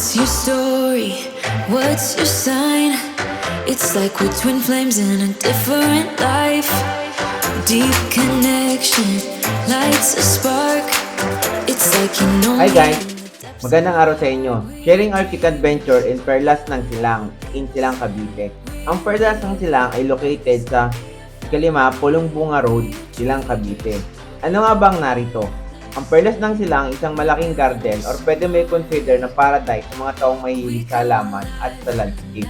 What's your story? What's your sign? It's like we're twin flames in a different life. Deep connection lights a spark. It's like you know Hi me. guys! Magandang araw sa inyo. Sharing Arctic Adventure in Perlas ng Silang, in Silang, Cavite. Ang Perlas ng Silang ay located sa Kalima, Pulong Bunga Road, Silang, Cavite. Ano nga bang narito? Ang Perlas ng Silang isang malaking garden or pwede may consider na paradise sa mga taong mahilig sa halaman at sa landscape.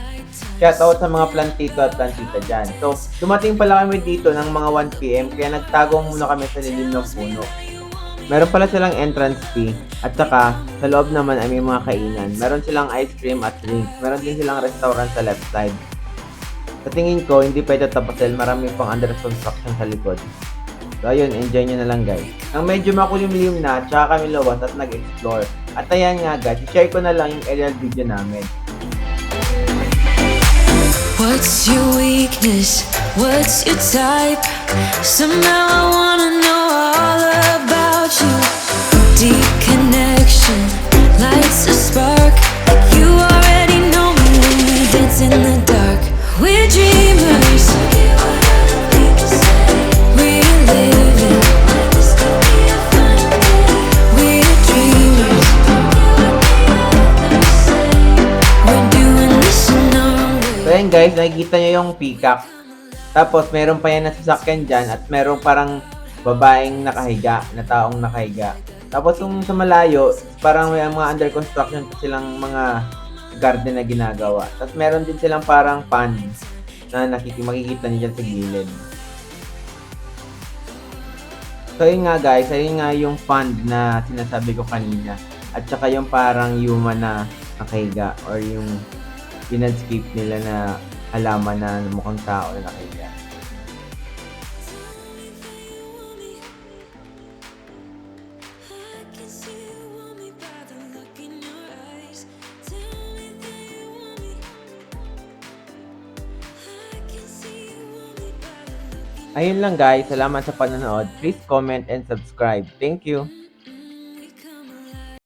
Shoutout sa mga plantito at plantita dyan. So, dumating pala kami dito ng mga 1pm kaya nagtago muna kami sa lilim ng puno. Meron pala silang entrance fee at saka sa loob naman ay may mga kainan. Meron silang ice cream at drinks. Meron din silang restaurant sa left side. Sa tingin ko, hindi pa ito tapos dahil marami pang under construction sa likod. So ayun, enjoy nyo na lang guys. Nang medyo makulimlim na, tsaka kami lawat at nag-explore. At ayan nga guys, share ko na lang yung aerial video namin. What's your weakness? What's your type? Somehow I wanna know all about you. Deep connection lights a spark. You already know me when we dance in the dark. We're dreamers. We're living. We're dreamers. We're doing this in our way. So ayan guys, nakikita nyo yung peacock. Tapos meron pa yan na sasakyan dyan at meron parang babaeng nakahiga, na taong nakahiga. Tapos yung sa malayo, parang may mga under construction pa silang mga garden na ginagawa. Tapos meron din silang parang pond na makikita nyo dyan sa gilid. So yun nga guys, ayun nga yung pond na sinasabi ko kanina. At saka yung parang human na nakahiga or yung landscape nila na halaman na mukhang tao na nakahiga. Ayun lang guys, salamat sa panonood. Please comment and subscribe. Thank you!